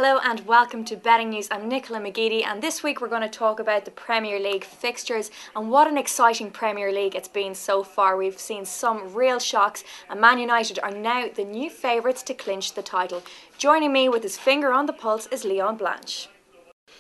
Hello and welcome to Betting News. I'm Nicola McGeady, and this week we're going to talk about the Premier League fixtures and what an exciting Premier League it's been so far. We've seen some real shocks, and Man United are now the new favourites to clinch the title. Joining me with his finger on the pulse is Leon Blanche.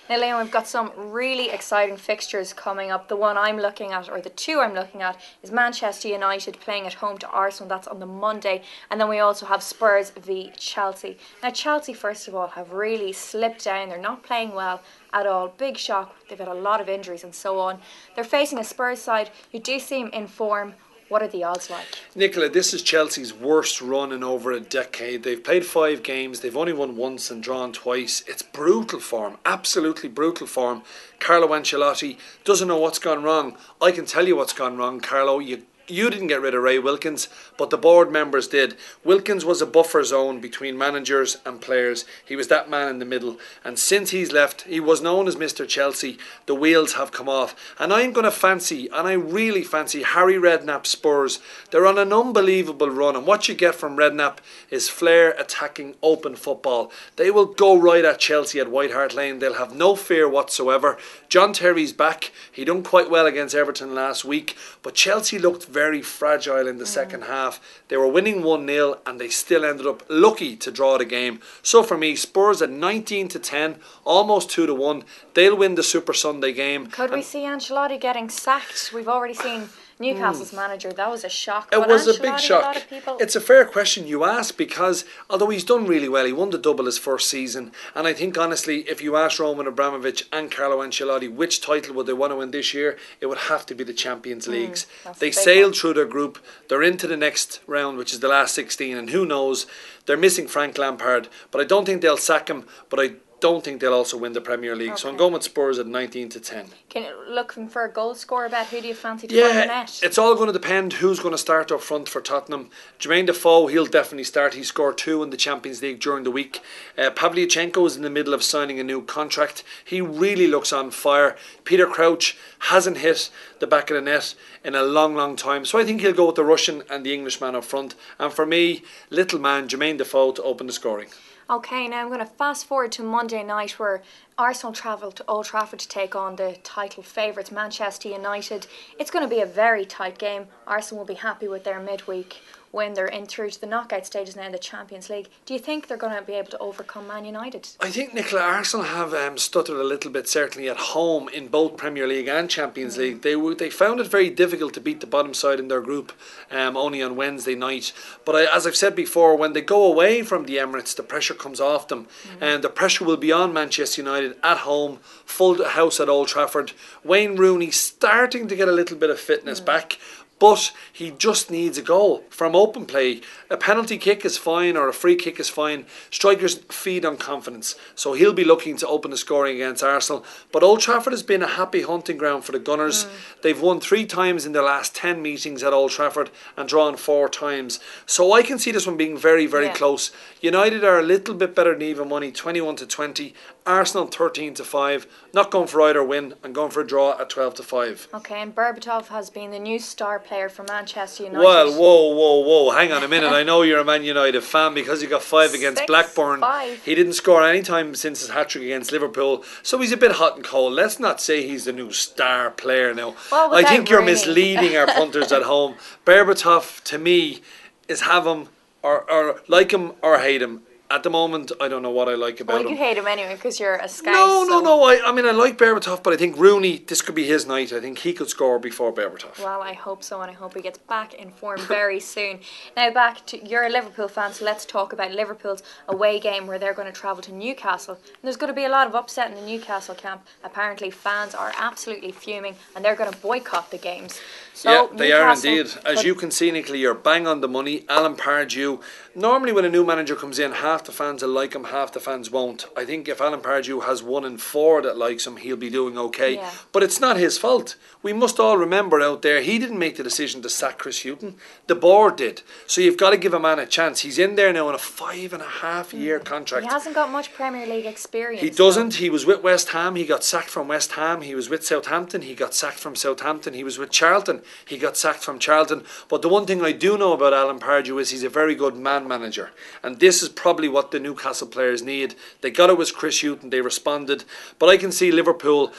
Now Leon, we've got some really exciting fixtures coming up. The one I'm looking at, or the two I'm looking at, is Manchester United playing at home to Arsenal. That's on the Monday. And then we also have Spurs v Chelsea. Now Chelsea, first of all, have really slipped down. They're not playing well at all. Big shock. They've had a lot of injuries and so on. They're facing a Spurs side who do seem in form. What are the odds like? Nicola, this is Chelsea's worst run in over a decade. They've played 5 games, they've only won once and drawn twice. It's brutal form, absolutely brutal form. Carlo Ancelotti doesn't know what's gone wrong. I can tell you what's gone wrong, Carlo. You didn't get rid of Ray Wilkins, but the board members did. Wilkins was a buffer zone between managers and players. He was that man in the middle. And since he's left, he was known as Mr. Chelsea. The wheels have come off. And I'm going to fancy, and I really fancy, Harry Redknapp's Spurs. They're on an unbelievable run. And what you get from Redknapp is flair, attacking, open football. They will go right at Chelsea at White Hart Lane. They'll have no fear whatsoever. John Terry's back. He done quite well against Everton last week. But Chelsea looked very fragile in the second half. They were winning 1-0 and they still ended up lucky to draw the game. So for me, Spurs at 19-10, almost 2-1. They'll win the Super Sunday game. Could we see Ancelotti getting sacked? We've already seen Newcastle's manager. That was a shock. It was a big shock. A lot of people... It's a fair question you ask, because although he's done really well, he won the double his first season, and I think honestly, if you ask Roman Abramovich and Carlo Ancelotti which title would they want to win this year, it would have to be the Champions Leagues. They sailed through their group. They're into the next round, which is the last 16, and who knows, they're missing Frank Lampard, but I don't think they'll sack him, but I don't think they'll also win the Premier League. So I'm going with Spurs at 19-10. Can you look for a goal scorer bet? Who do you fancy to find the net? It's all going to depend who's going to start up front for Tottenham. Jermaine Defoe, he'll definitely start. He scored 2 in the Champions League during the week. Pavlyuchenko is in the middle of signing a new contract. He really looks on fire. Peter Crouch hasn't hit the back of the net in a long time. So I think he'll go with the Russian and the Englishman up front. And for me, little man Jermaine Defoe to open the scoring. Okay, now I'm going to fast forward to Monday night, where Arsenal travel to Old Trafford to take on the title favourites, Manchester United. It's going to be a very tight game. Arsenal will be happy with their midweek win. They're in through to the knockout stages now in the Champions League. Do you think they're going to be able to overcome Man United? I think, Nicola, Arsenal have stuttered a little bit, certainly at home in both Premier League and Champions League. They found it very difficult to beat the bottom side in their group only on Wednesday night. But as I've said before, when they go away from the Emirates, the pressure comes off them. And the pressure will be on Manchester United at home, full house at Old Trafford. Wayne Rooney starting to get a little bit of fitness back, but he just needs a goal from open play. A penalty kick is fine, or a free kick is fine. Strikers feed on confidence, so he'll be looking to open the scoring against Arsenal. But Old Trafford has been a happy hunting ground for the Gunners. They've won 3 times in their last 10 meetings at Old Trafford and drawn 4 times. So I can see this one being very close. United are a little bit better than even money, 21-20. Arsenal 13-5. Not going for either win. I'm going for a draw at 12-5. Okay, and Berbatov has been the new star player for Manchester United. Well, whoa, hang on a minute. I know you're a Man United fan because he got 5 against Blackburn. 5. He didn't score any time since his hat-trick against Liverpool, so he's a bit hot and cold. Let's not say he's the new star player now. Well, I think you're misleading our punters at home. Berbatov, to me, is have him or like him or hate him. At the moment, I don't know what I like about him. Well, you hate him anyway because you're a Scouse. No. I mean, I like Berbatov, but I think Rooney, this could be his night. I think he could score before Berbatov. Well, I hope so, and I hope he gets back in form very soon. Now, back to, you're a Liverpool fan, so let's talk about Liverpool's away game where they're going to travel to Newcastle. And there's going to be a lot of upset in the Newcastle camp. Apparently, fans are absolutely fuming, and they're going to boycott the games. So yeah, they Newcastle are indeed. As you can see, Nicola, you're bang on the money. Alan Pardew. Normally, when a new manager comes in, half the fans will like him, half the fans won't. I think if Alan Pardew has 1 in 4 that likes him, he'll be doing okay. Yeah. But it's not his fault. We must all remember out there, he didn't make the decision to sack Chris Hughton. The board did. So you've got to give a man a chance. He's in there now on a 5.5-year contract. He hasn't got much Premier League experience. He doesn't. He was with West Ham. He got sacked from West Ham. He was with Southampton. He got sacked from Southampton. He was with Charlton. He got sacked from Charlton. But the one thing I do know about Alan Pardew is he's a very good man manager. And this is probably what the Newcastle players need. They got it with Chris Hughton, they responded. But I can see Liverpool,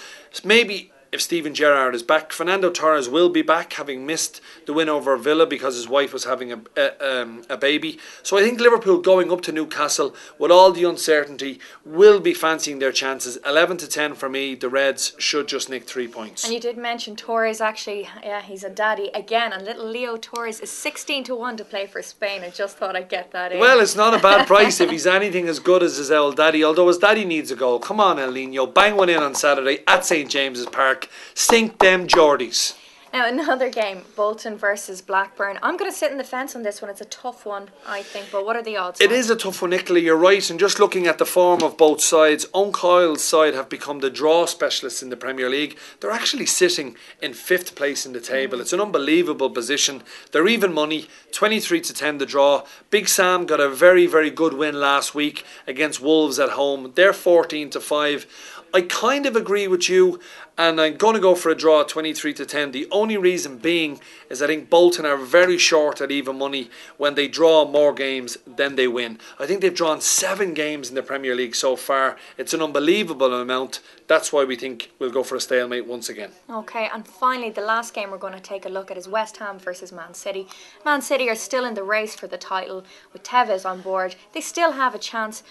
maybe if Steven Gerrard is back. Fernando Torres will be back, having missed the win over Villa because his wife was having a baby. So I think Liverpool going up to Newcastle with all the uncertainty will be fancying their chances. 11-10 for me. The Reds should just nick 3 points. And you did mention Torres, actually. Yeah, he's a daddy again. And little Leo Torres is 16-1 to play for Spain. I just thought I'd get that in. Well, it's not a bad price if he's anything as good as his old daddy. Although his daddy needs a goal. Come on, El Nino. Bang one in on Saturday at St James's Park. Sink them Geordies. Now, another game, Bolton versus Blackburn. I'm going to sit in the fence on this one. It's a tough one, I think. But what are the odds? It is a tough one, Nicola. You're right. And just looking at the form of both sides, Uncoil's side have become the draw specialists in the Premier League. They're actually sitting in 5th place in the table. It's an unbelievable position. They're even money, 23-10 the draw. Big Sam got a very, very good win last week against Wolves at home. They're 14-5. I kind of agree with you, and I'm going to go for a draw, 23-10. The only reason being is I think Bolton are very short at even money when they draw more games than they win. I think they've drawn 7 games in the Premier League so far. It's an unbelievable amount. That's why we think we'll go for a stalemate once again. Okay, and finally, the last game we're going to take a look at is West Ham versus Man City. Man City are still in the race for the title with Tevez on board. They still have a chance.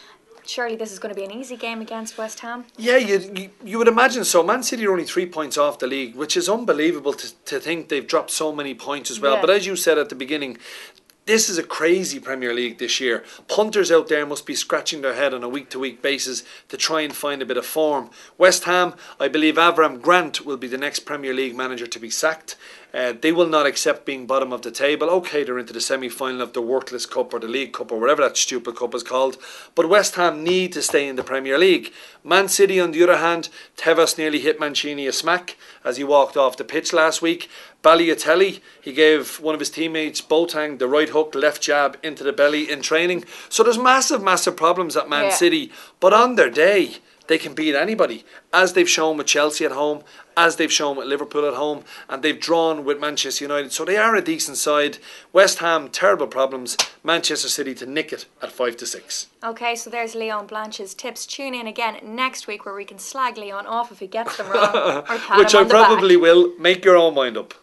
Surely this is going to be an easy game against West Ham. Yeah, you would imagine so. Man City are only 3 points off the league, which is unbelievable to think they've dropped so many points as well. Yeah. But as you said at the beginning, this is a crazy Premier League this year. Punters out there must be scratching their head on a week-to-week basis to try and find a bit of form. West Ham, I believe Avram Grant will be the next Premier League manager to be sacked. They will not accept being bottom of the table. Okay, they're into the semi-final of the Worthless Cup or the League Cup or whatever that stupid cup is called. But West Ham need to stay in the Premier League. Man City, on the other hand, Tevez nearly hit Mancini a smack as he walked off the pitch last week. Balotelli, he gave one of his teammates, Boateng, the right hook, left jab into the belly in training. So there's massive, massive problems at Man City. But on their day, they can beat anybody, as they've shown with Chelsea at home, as they've shown with Liverpool at home, and they've drawn with Manchester United. So they are a decent side. West Ham, terrible problems. Manchester City to nick it at 5-6. Okay, so there's Leon Blanche's tips. Tune in again next week where we can slag Leon off if he gets them wrong, or pat Which him I on the back. probably will. Make your own mind up.